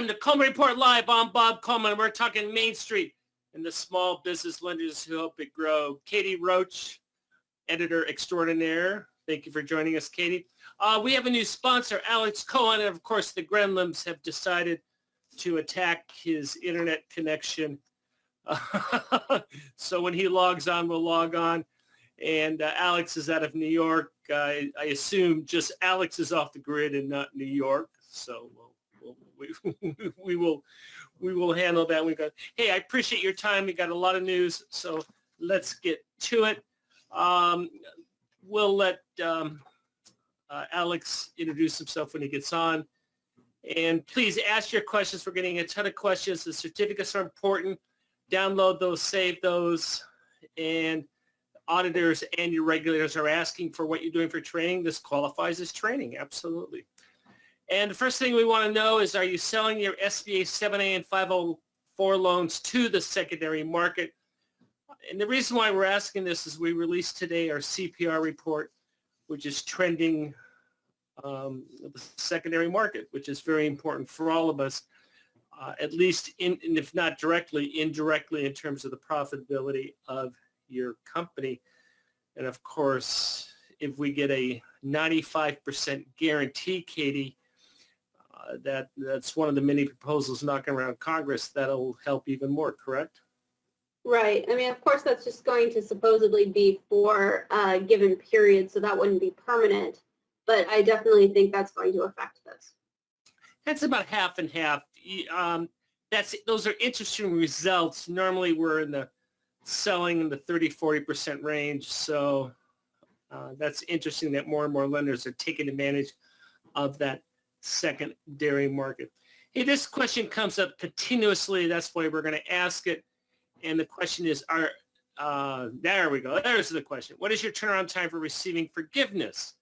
Welcome to Coleman Report Live. I'm Bob Coleman. We're talking Main Street and the small business lenders who help it grow. Katie Roach, editor extraordinaire. Thank you for joining us, Katie. We have a new sponsor, Alex Cohen, and of course the Gremlins have decided to attack his internet connection. So when he logs on, we'll log on. And Alex is out of New York. I assume just Alex is off the grid and not New York. So we will handle that. Hey, I appreciate your time. We got a lot of news, so let's get to it. We'll let Alex introduce himself when he gets on. And please ask your questions. We're getting a ton of questions. The certificates are important. Download those, save those, and auditors and your regulators are asking for what you're doing for training. This qualifies as training, absolutely. And the first thing we want to know is, are you selling your SBA 7A and 504 loans to the secondary market? And the reason why we're asking this is we released today our CPR report, which is trending the secondary market, which is very important for all of us, at least, and if not directly, indirectly in terms of the profitability of your company. And of course, if we get a 95% guarantee, Katie, that's one of the many proposals knocking around Congress, that'll help even more, correct? Right. I mean, of course, that's just going to supposedly be for a given period, so that wouldn't be permanent. But I definitely think that's going to affect this. That's about half and half. Those are interesting results. Normally, we're in the selling in the 30-40% range. So that's interesting that more and more lenders are taking advantage of that secondary market. Hey, this question comes up continuously. That's why we're going to ask it. And the question is, there we go. There's the question. What is your turnaround time for receiving forgiveness?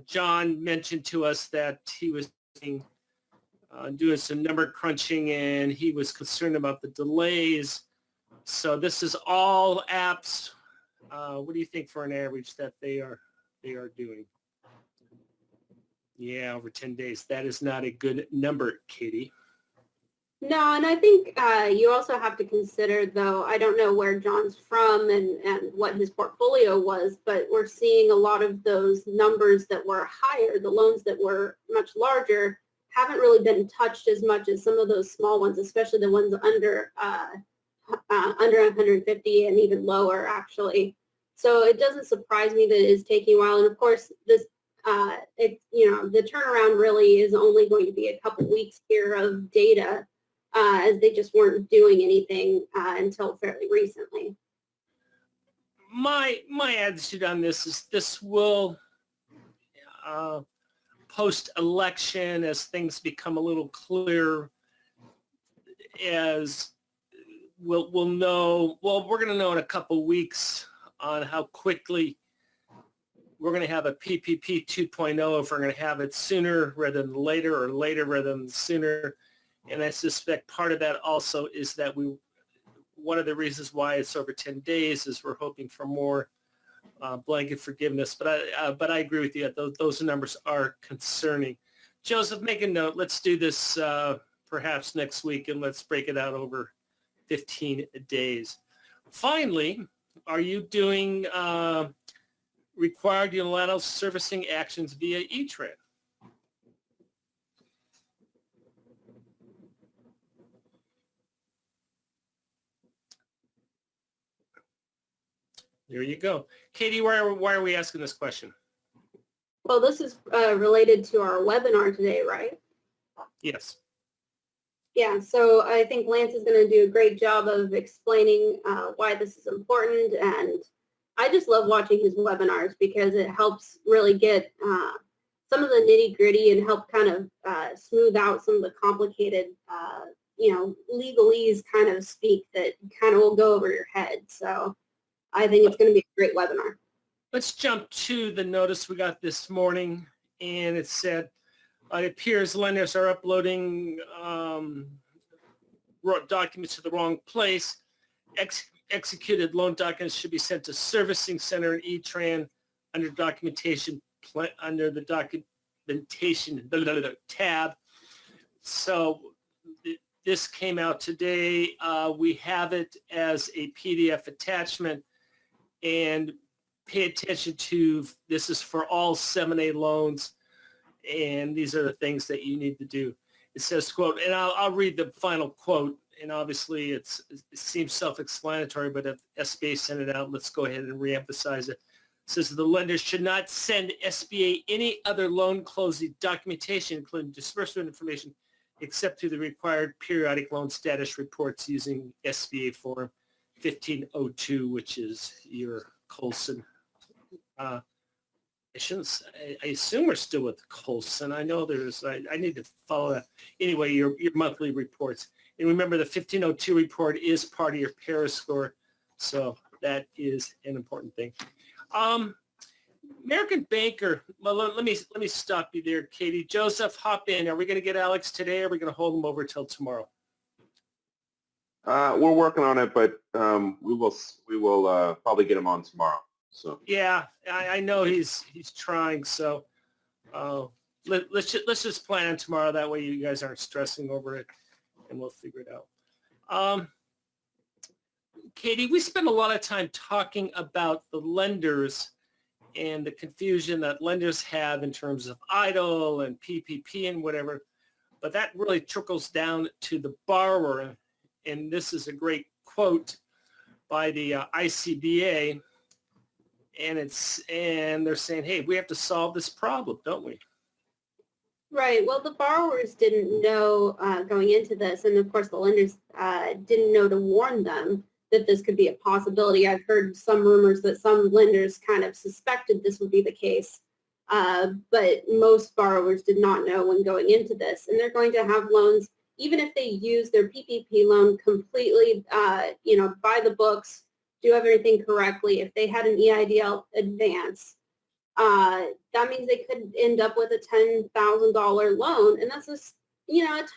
John mentioned to us that he was doing some number crunching and he was concerned about the delays. So this is all apps. What do you think for an average that they are doing? Yeah, over 10 days. That is not a good number, Katie. No, and I think you also have to consider, though, I don't know where John's from and what his portfolio was, but we're seeing a lot of those numbers that were higher, the loans that were much larger, haven't really been touched as much as some of those small ones, especially the ones under 150 and even lower, actually. So it doesn't surprise me that it is taking a while. And of course, this the turnaround really is only going to be a couple weeks here of data, as they just weren't doing anything until fairly recently. My attitude on this is this will post-election, as things become a little clearer, as we'll know. Well, we're going to know in a couple weeks on how quickly we're going to have a PPP 2.0, if we're going to have it sooner rather than later or later rather than sooner. And I suspect part of that also is that one of the reasons why it's over 10 days is we're hoping for more blanket forgiveness. But I agree with you. Those numbers are concerning. Joseph, make a note. Let's do this perhaps next week, and let's break it out over 15 days. Finally, are you doing required unilateral servicing actions via etrade? There you go. Katie, why are we asking this question? Well, this is related to our webinar today, right? Yes. Yeah, so I think Lance is going to do a great job of explaining why this is important, and I just love watching his webinars because it helps really get some of the nitty-gritty and help kind of smooth out some of the complicated, legalese kind of speak that kind of will go over your head. So I think it's going to be a great webinar. Let's jump to the notice we got this morning, and it said, it appears lenders are uploading documents to the wrong place. Executed loan documents should be sent to Servicing Center and ETRAN under documentation under the documentation tab. So this came out today. We have it as a PDF attachment, and pay attention to, this is for all 7A loans, and these are the things that you need to do. It says, quote, and I'll read the final quote, and obviously it seems self-explanatory, but if SBA sent it out, let's go ahead and reemphasize it. It says the lender should not send SBA any other loan closing documentation, including disbursement information, except through the required periodic loan status reports using SBA form 1502, which is your Coleman. I assume we're still with Coleman. I know I need to follow that. Anyway, your monthly reports. And remember, the 1502 report is part of your Paris score, so that is an important thing. American Banker, well, let me stop you there, Katie. Joseph, hop in. Are we going to get Alex today, or are we going to hold him over till tomorrow? We're working on it, but we will probably get him on tomorrow. So yeah, I know he's trying. So let's just plan on tomorrow. That way you guys aren't stressing over it, and we'll figure it out. Katie, we spent a lot of time talking about the lenders and the confusion that lenders have in terms of EIDL and PPP and whatever, but that really trickles down to the borrower. And this is a great quote by the ICBA, and they're saying, hey, we have to solve this problem, don't we? Right. Well, the borrowers didn't know going into this, and of course the lenders didn't know to warn them that this could be a possibility. I've heard some rumors that some lenders kind of suspected this would be the case, but most borrowers did not know when going into this, and they're going to have loans, even if they use their PPP loan completely, by the books, do everything correctly. If they had an EIDL advance, that means they could end up with a $10,000 loan, and that's a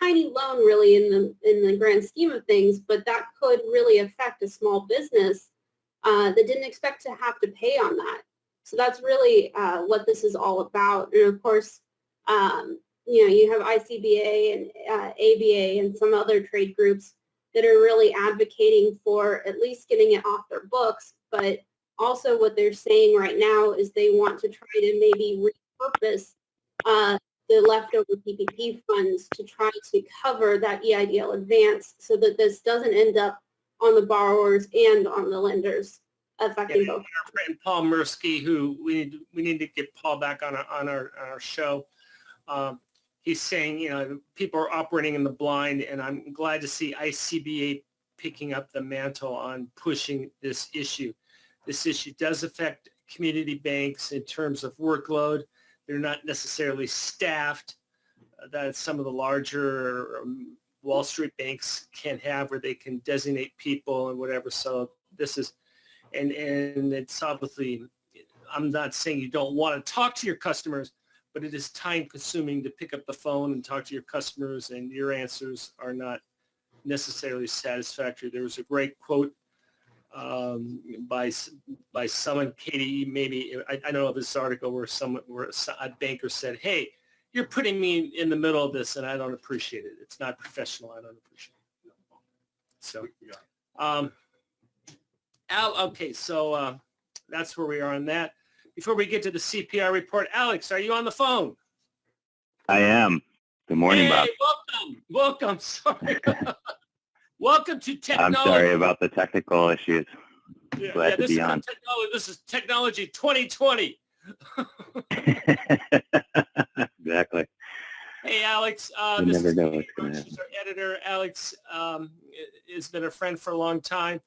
tiny loan really in the grand scheme of things, but that could really affect a small business that didn't expect to have to pay on that. So that's really what this is all about. And of course, you have ICBA and ABA and some other trade groups that are really advocating for at least getting it off their books, but also what they're saying right now is they want to try to maybe repurpose the leftover PPP funds to try to cover that EIDL advance so that this doesn't end up on the borrowers and on the lenders, affecting both. Our friend Paul Mirsky, who we need to get Paul back on our show. He's saying, people are operating in the blind, and I'm glad to see ICBA picking up the mantle on pushing this issue. This issue does affect community banks in terms of workload. They're not necessarily staffed that some of the larger Wall Street banks can have, where they can designate people and whatever. So this is, and it's obviously, I'm not saying you don't want to talk to your customers, but it is time consuming to pick up the phone and talk to your customers, and your answers are not necessarily satisfactory. There was a great quote by someone, Katie, maybe, I don't know if this article where a banker said, hey, you're putting me in the middle of this and I don't appreciate it. It's not professional. I don't appreciate it. So, okay, so that's where we are on that. Before we get to the CPR report, Alex, are you on the phone? I am. Good morning, Bob. Welcome. Sorry. Welcome to technology. I'm sorry about the technical issues. Glad to be on. This is Technology 2020. Exactly. Hey, Alex. You never know what's going to happen. Our editor, Alex, has been a friend for a long time,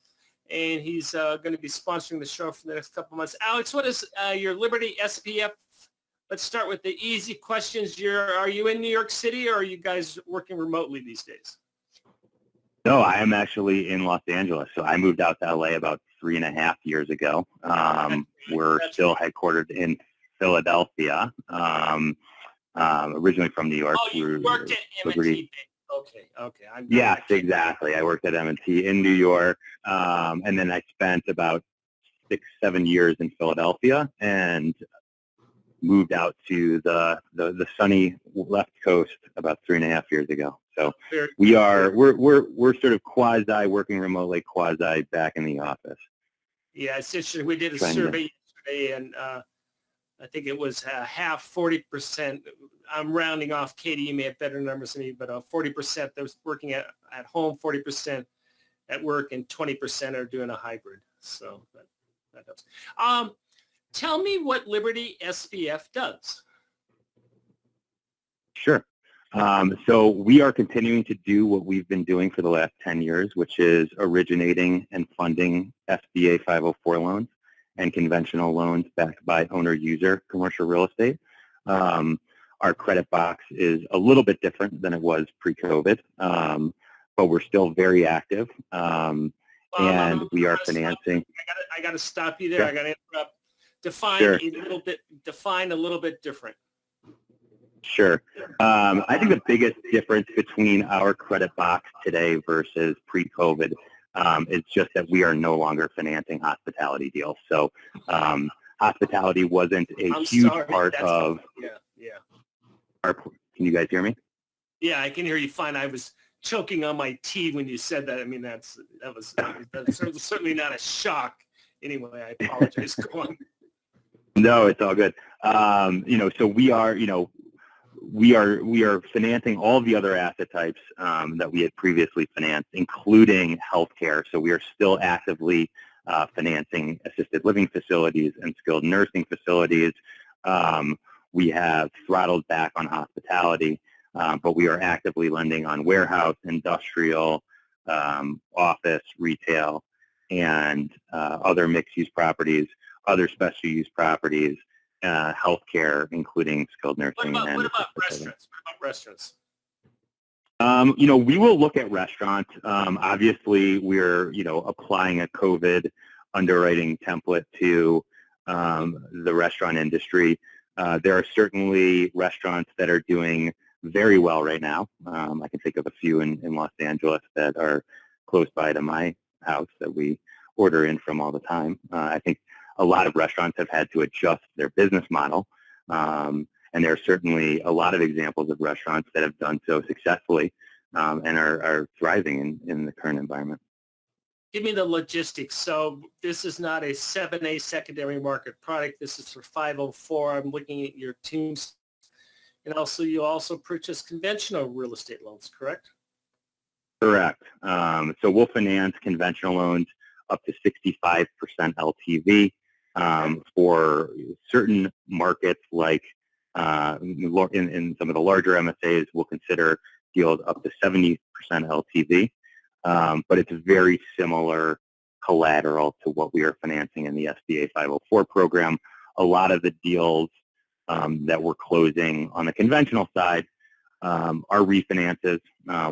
and he's going to be sponsoring the show for the next couple of months. Alex, what is your Liberty SPF? Let's start with the easy questions. Are you in New York City, or are you guys working remotely these days? No, I am actually in Los Angeles. So I moved out to LA about 3.5 years ago. We're still headquartered in Philadelphia. Originally from New York. Oh, you worked at M&T. Okay. Yes, exactly. I worked at M&T in New York, and then I spent about 6-7 years in Philadelphia, and moved out to the sunny left coast about 3.5 years ago. So we're sort of quasi working remotely, quasi back in the office. Yeah, it's interesting. We did a survey yesterday, and I think it was half, 40%. I'm rounding off. Katie, you may have better numbers than me, but 40% that was working at home, 40% at work, and 20% are doing a hybrid. So that helps. Tell me what Liberty SFF does. Sure. So we are continuing to do what we've been doing for the last 10 years, which is originating and funding SBA 504 loans and conventional loans backed by owner-user commercial real estate. Our credit box is a little bit different than it was pre-COVID, but we're still very active, and we are financing. I got to stop you there. I got to interrupt. Define a little bit different. Sure. I think the biggest difference between our credit box today versus pre-COVID is just that we are no longer financing hospitality deals. So hospitality wasn't a huge part of our. Can you guys hear me? Yeah, I can hear you fine. I was choking on my tea when you said that. I mean, that was certainly not a shock. Anyway, I apologize. Go on. No, it's all good. So we are financing all the other asset types that we had previously financed, including healthcare. So we are still actively financing assisted living facilities and skilled nursing facilities. We have throttled back on hospitality, but we are actively lending on warehouse, industrial, office, retail, and other mixed-use properties, other special use properties, healthcare, including skilled nursing. What about restaurants? We will look at restaurants. Obviously, we're, applying a COVID underwriting template to the restaurant industry. There are certainly restaurants that are doing very well right now. I can think of a few in Los Angeles that are close by to my house that we order in from all the time. I think a lot of restaurants have had to adjust their business model, and there are certainly a lot of examples of restaurants that have done so successfully and are thriving in the current environment. Give me the logistics. So this is not a 7A secondary market product. This is for 504. I'm looking at your teams. And also, you also purchase conventional real estate loans, correct? Correct. So we'll finance conventional loans up to 65% LTV for certain markets like in some of the larger MSAs, we'll consider deals up to 70% LTV. But it's very similar collateral to what we are financing in the SBA 504 program. A lot of the deals that we're closing on the conventional side are refinances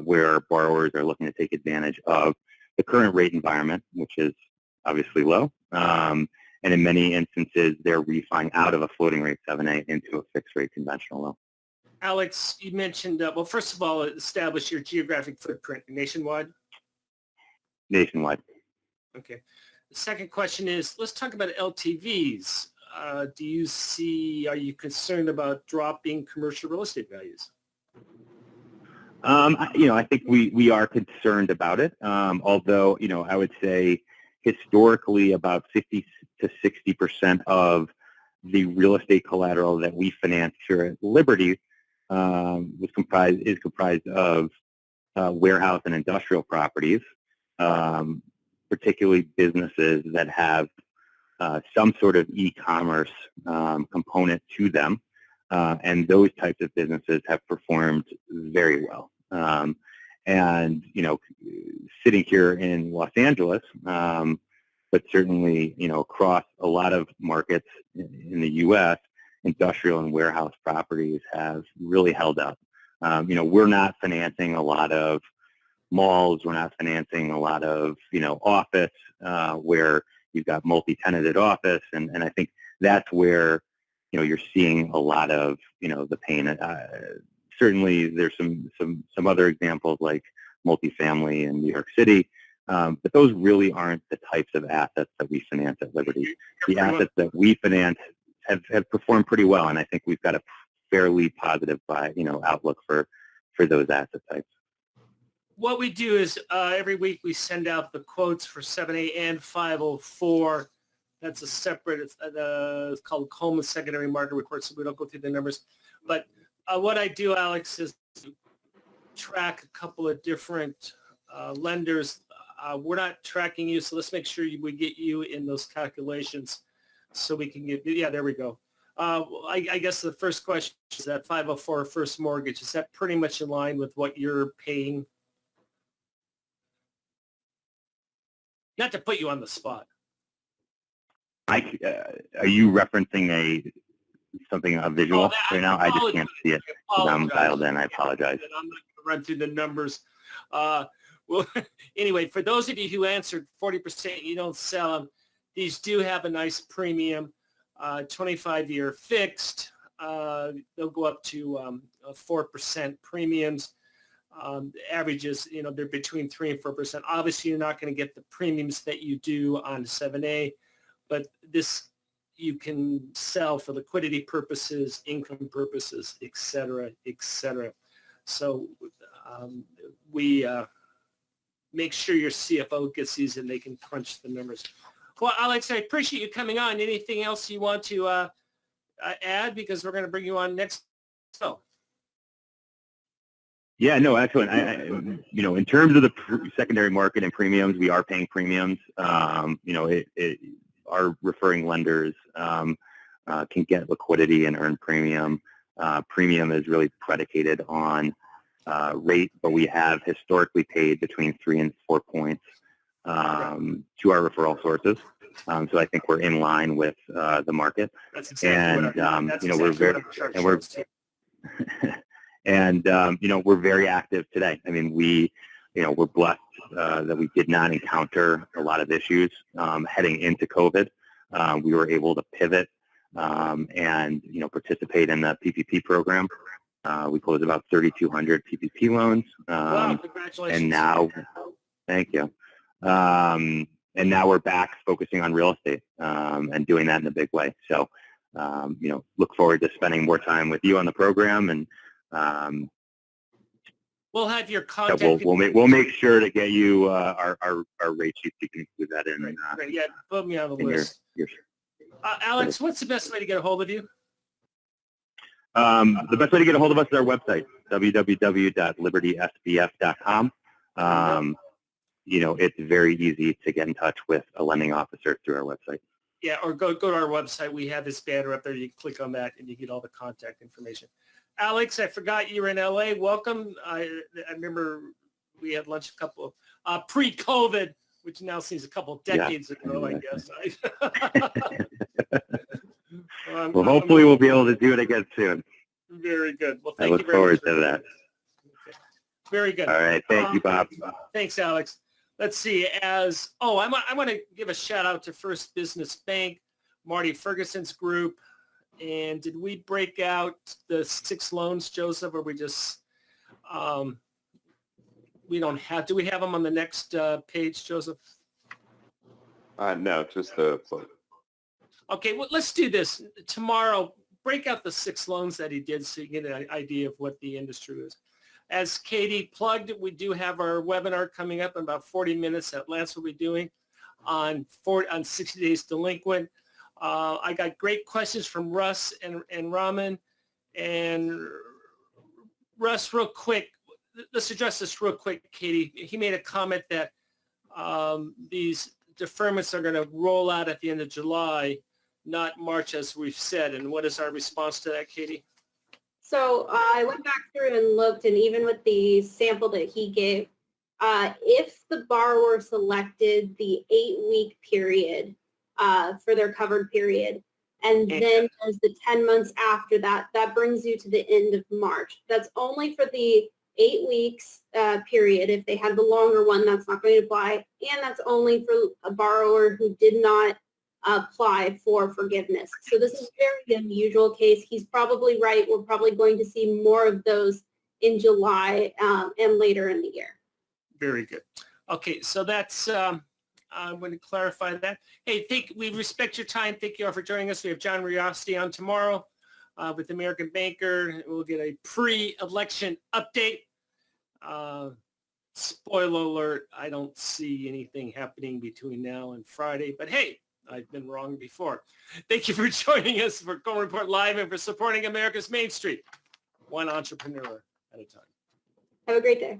where borrowers are looking to take advantage of the current rate environment, which is obviously low. And in many instances, they're refining out of a floating rate 7A into a fixed rate conventional loan. Alex, you mentioned, well, first of all, establish your geographic footprint nationwide. Nationwide. Okay. The second question is, let's talk about LTVs. Are you concerned about dropping commercial real estate values? I think we are concerned about it. Although, I would say historically about 50 to 60% of the real estate collateral that we finance here at Liberty is comprised of warehouse and industrial properties, particularly businesses that have some sort of e-commerce component to them. And those types of businesses have performed very well. And, sitting here in Los Angeles, but certainly, across a lot of markets in the U.S., industrial and warehouse properties have really held up. We're not financing a lot of malls. We're not financing a lot of, office where you've got multi-tenanted office. And I think that's where, you're seeing a lot of, the pain. Certainly there's some other examples like multifamily in New York City, but those really aren't the types of assets that we finance at Liberty. The assets that we finance have performed pretty well, and I think we've got a fairly positive outlook for those asset types. What we do is every week we send out the quotes for 7A and 504. That's a separate, it's called Coleman Secondary Market Report, so we don't go through the numbers. But what I do, Alex, is track a couple of different lenders. We're not tracking you, so let's make sure we get you in those calculations so we can get, yeah, there we go. I guess the first question is that 504 first mortgage, is that pretty much in line with what you're paying? Not to put you on the spot. Are you referencing a visual right now? I just can't see it. I'm dialed in. I apologize. I'm not going to run through the numbers. Well, anyway, for those of you who answered 40%, you don't sell them. These do have a nice premium, 25-year fixed. They'll go up to 4% premiums. Averages, they're between 3 and 4%. Obviously, you're not going to get the premiums that you do on 7A, but this you can sell for liquidity purposes, income purposes, et cetera, et cetera. So we make sure your CFO gets these and they can crunch the numbers. Well, Alex, I appreciate you coming on. Anything else you want to add? Because we're going to bring you on next. So. Yeah, no, excellent. In terms of the secondary market and premiums, we are paying premiums. Our referring lenders can get liquidity and earn premium. Premium is really predicated on rate, but we have historically paid between 3 and 4 points to our referral sources. So I think we're in line with the market. That's exactly we're very active today. I mean, we're blessed that we did not encounter a lot of issues heading into COVID. We were able to pivot and participate in the PPP program. We closed about 3,200 PPP loans. Wow, congratulations. And now, thank you. And now we're back focusing on real estate and doing that in a big way. So, look forward to spending more time with you on the program, and we'll have your contact. We'll make sure to get you our rate sheet. You can include that in. Great. Yeah, put me on the list. Alex, what's the best way to get a hold of you? The best way to get a hold of us is our website, www.libertysbf.com. It's very easy to get in touch with a lending officer through our website. Yeah, or go to our website. We have this banner up there. You click on that, and you get all the contact information. Alex, I forgot you were in LA. Welcome. I remember we had lunch a couple of pre-COVID, which now seems a couple of decades ago, I guess. Well, hopefully we'll be able to do it again soon. Very good. Well, thank you very much. I look forward to that. Okay. Very good. All right. Thank you, Bob. Thanks, Alex. Let's see. I want to give a shout out to First Business Bank, Marty Ferguson's group. And did we break out the 6 loans, Joseph, or we just, we don't have, do we have them on the next page, Joseph? No, just the quote. Okay, well, let's do this. Tomorrow, break out the 6 loans that he did so you get an idea of what the industry is. As Katie plugged, we do have our webinar coming up in about 40 minutes that Lance will be doing on 60 Days Delinquent. I got great questions from Russ and Raman. And Russ, real quick, let's address this real quick, Katie. He made a comment that these deferments are going to roll out at the end of July, not March, as we've said. And what is our response to that, Katie? So I went back through and looked, and even with the sample that he gave, if the borrower selected the 8-week period for their covered period, and then does the 10 months after that, that brings you to the end of March. That's only for the 8 weeks period. If they had the longer one, that's not going to apply. And that's only for a borrower who did not apply for forgiveness. So this is a very unusual case. He's probably right. We're probably going to see more of those in July and later in the year. Very good. Okay, so that's I'm going to clarify that. Hey, we respect your time. Thank you all for joining us. We have John Riosty on tomorrow with American Banker. We'll get a pre-election update. Spoiler alert, I don't see anything happening between now and Friday, but hey, I've been wrong before. Thank you for joining us for Coleman Report Live and for supporting America's Main Street, one entrepreneur at a time. Have a great day.